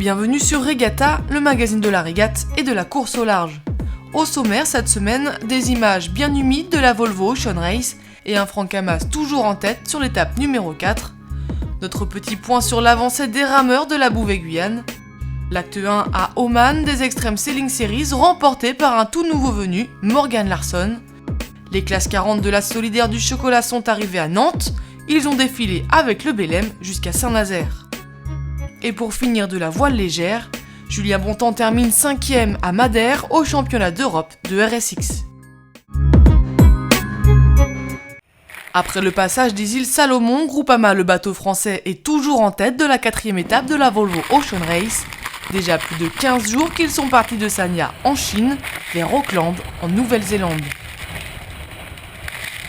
Bienvenue sur Regatta, le magazine de la régate et de la course au large. Au sommaire cette semaine, des images bien humides de la Volvo Ocean Race et un Franck Hamas toujours en tête sur l'étape numéro 4. Notre petit point sur l'avancée des rameurs de la Bouvet-Guyane. L'acte 1 à Oman des Extreme Sailing Series remporté par un tout nouveau venu, Morgan Larsson. Les classes 40 de la Solidaire du Chocolat sont arrivées à Nantes. Ils ont défilé avec le Bélem jusqu'à Saint-Nazaire. Et pour finir de la voile légère, Julien Bontemps termine 5e à Madère au championnat d'Europe de RSX. Après le passage des îles Salomon, Groupama, le bateau français, est toujours en tête de la 4e étape de la Volvo Ocean Race. Déjà plus de 15 jours qu'ils sont partis de Sanya en Chine vers Auckland en Nouvelle-Zélande.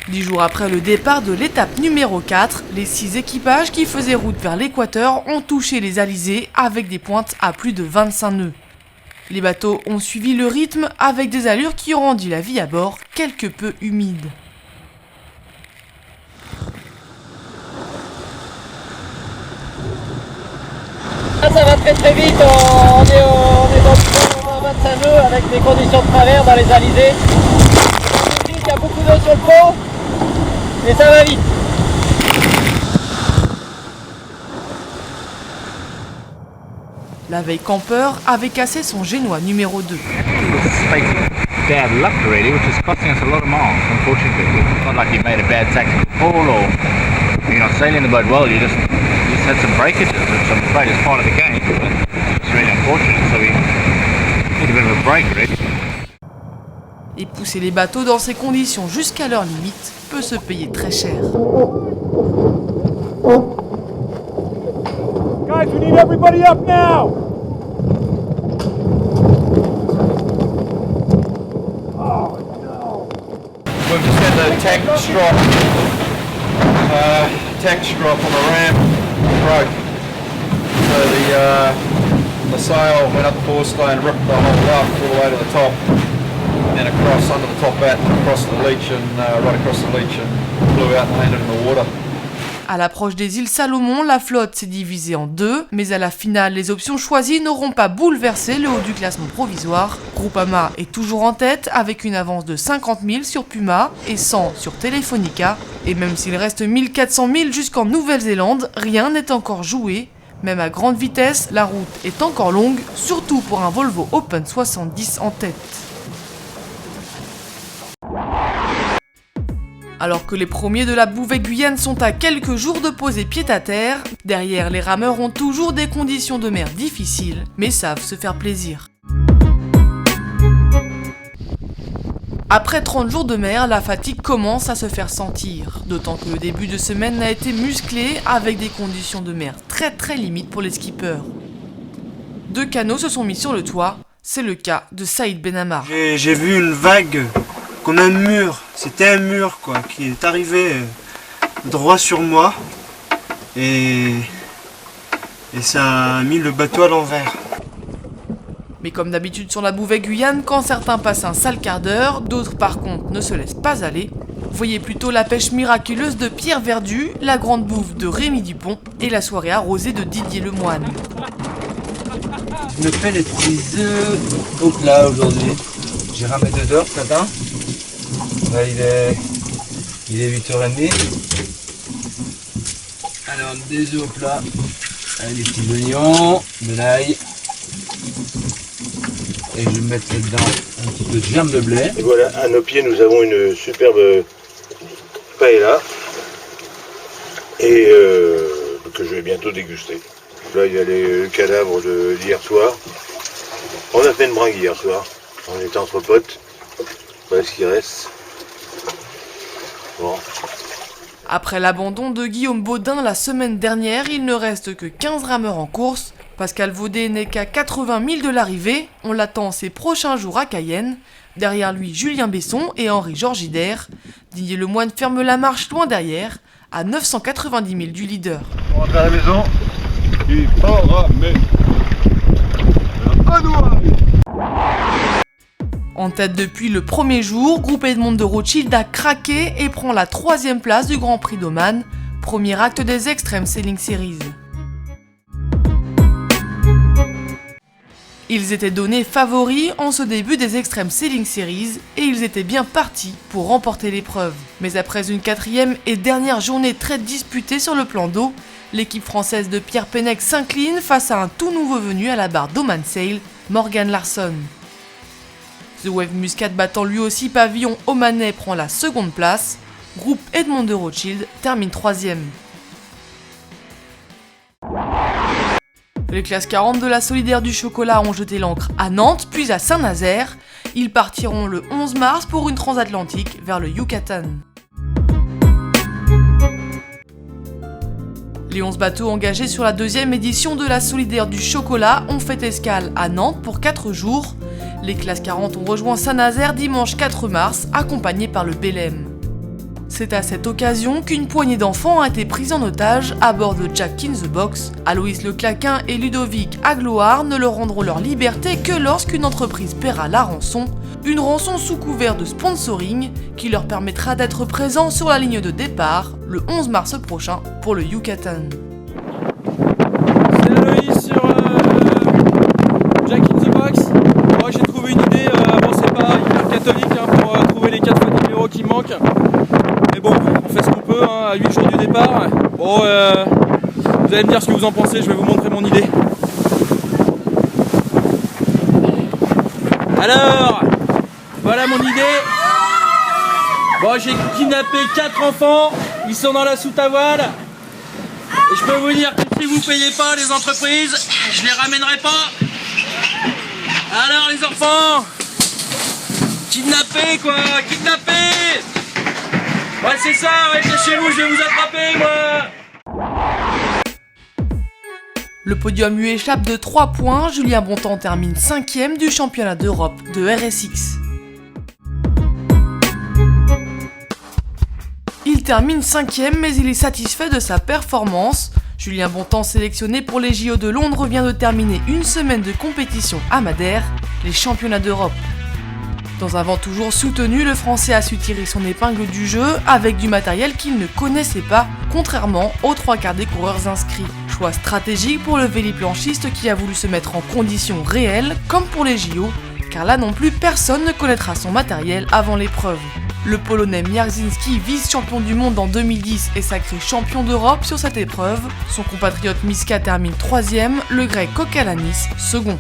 10 jours après le départ de l'étape numéro 4, les 6 équipages qui faisaient route vers l'équateur ont touché les alizés avec des pointes à plus de 25 nœuds. Les bateaux ont suivi le rythme avec des allures qui ont rendu la vie à bord quelque peu humide. Ça va très vite, on est dans le 25 nœuds avec des conditions de travers dans les alizés. Il y a beaucoup d'eau sur le pont et ça va vite. La veille campeur avait cassé son génois numéro 2. Bad luck really, which is costing us a lot of miles, unfortunately. It's not like you made a bad tactical call or you're not sailing the boat well, you just had some breakages, which I'm afraid is part of the game. It's really unfortunate, so we need a bit of a break really. Et pousser les bateaux dans ces conditions jusqu'à leur limite peut se payer très cher. Guys, we need everybody up now! We've just had the tank strop on the ramp broke. So the sail went up the forestay and ripped the whole raft all the way to the top and across under the top bat, across the leach and right across the leach and blew out and landed in the water. À l'approche des îles Salomon, la flotte s'est divisée en deux, mais à la finale, les options choisies n'auront pas bouleversé le haut du classement provisoire. Groupama est toujours en tête avec une avance de 50 000 sur Puma et 100 sur Telefonica. Et même s'il reste 1400 000 jusqu'en Nouvelle-Zélande, rien n'est encore joué. Même à grande vitesse, la route est encore longue, surtout pour un Volvo Open 70 en tête. Alors que les premiers de la Bouvet-Guyane sont à quelques jours de poser pied à terre, derrière les rameurs ont toujours des conditions de mer difficiles, mais savent se faire plaisir. Après 30 jours de mer, la fatigue commence à se faire sentir, d'autant que le début de semaine a été musclé avec des conditions de mer très limites pour les skippers. 2 canots se sont mis sur le toit, c'est le cas de Saïd Benamar. J'ai vu une vague comme un mur, c'était un mur quoi, qui est arrivé droit sur moi et ça a mis le bateau à l'envers. Mais comme d'habitude sur la Bouvet-Guyane, quand certains passent un sale quart d'heure, d'autres par contre ne se laissent pas aller. Voyez plutôt la pêche miraculeuse de Pierre Verdu, la grande bouffe de Rémi Dupont et la soirée arrosée de Didier Lemoine. Je me fais les petits œufs au plat aujourd'hui. J'ai ramé 2 heures ce matin. Là, il est 8h30. Alors des œufs au plat, avec des petits oignons, de l'ail. Et je vais mettre là-dedans un petit peu de germe de blé. Et voilà, à nos pieds nous avons une superbe paella. Et que je vais bientôt déguster. Là il y a le cadavre d'hier soir. On a fait une bringue hier soir. On était entre potes. Voilà ce qui reste. Bon. Après l'abandon de Guillaume Baudin la semaine dernière, il ne reste que 15 rameurs en course. Pascal Vaudet n'est qu'à 80 000 de l'arrivée. On l'attend ces prochains jours à Cayenne. Derrière lui, Julien Besson et Henri Georgider. Didier Lemoine ferme la marche loin derrière, à 990 000 du leader. On rentre à la maison. Il faut ramer. En tête depuis le premier jour, Groupe Edmond de Rothschild a craqué et prend la 3e place du Grand Prix d'Oman, premier acte des Extreme Sailing Series. Ils étaient donnés favoris en ce début des Extreme Sailing Series et ils étaient bien partis pour remporter l'épreuve. Mais après une 4e et dernière journée très disputée sur le plan d'eau, l'équipe française de Pierre Pennec s'incline face à un tout nouveau venu à la barre d'Oman Sail, Morgan Larsson. The Wave Muscat battant lui aussi pavillon omanais prend la seconde place, groupe Edmond de Rothschild termine 3e. Les classes 40 de la Solidaire du Chocolat ont jeté l'ancre à Nantes puis à Saint-Nazaire. Ils partiront le 11 mars pour une transatlantique vers le Yucatan. Les 11 bateaux engagés sur la 2e édition de la Solidaire du Chocolat ont fait escale à Nantes pour 4 jours. Les classes 40 ont rejoint Saint-Nazaire dimanche 4 mars, accompagnés par le Belém. C'est à cette occasion qu'une poignée d'enfants a été prise en otage à bord de Jack in the Box. Aloïs Le Claquin et Ludovic Agloire ne leur rendront leur liberté que lorsqu'une entreprise paiera la rançon, une rançon sous couvert de sponsoring qui leur permettra d'être présents sur la ligne de départ le 11 mars prochain pour le Yucatan. C'est Aloïs sur Jack in the Box. Moi j'ai trouvé une idée, bon c'est pas hyper catholique pour trouver les 4 fois numéros qui manquent. Mais bon, on fait ce qu'on peut à 8 jours du départ. Bon, vous allez me dire ce que vous en pensez, je vais vous montrer mon idée. Alors, voilà mon idée. Bon, j'ai kidnappé 4 enfants, ils sont dans la soute à voile. Et je peux vous dire que si vous payez pas les entreprises, je les ramènerai pas. Alors les enfants, kidnappés quoi, kidnappés. Ouais c'est ça, ouais, chez vous, je vais vous attraper moi. Le podium lui échappe de 3 points, Julien Bontemps termine 5e du championnat d'Europe de RSX. Il termine 5e mais il est satisfait de sa performance. Julien Bontemps, sélectionné pour les JO de Londres, vient de terminer une semaine de compétition à Madère, les championnats d'Europe. Dans un vent toujours soutenu, le Français a su tirer son épingle du jeu avec du matériel qu'il ne connaissait pas, contrairement aux 3/4 des coureurs inscrits. Choix stratégique pour le véliplanchiste qui a voulu se mettre en conditions réelles, comme pour les JO, car là non plus personne ne connaîtra son matériel avant l'épreuve. Le Polonais Mierzinski, vice-champion du monde en 2010 est sacré champion d'Europe sur cette épreuve. Son compatriote Miska termine 3e, le Grec Kokalanis second.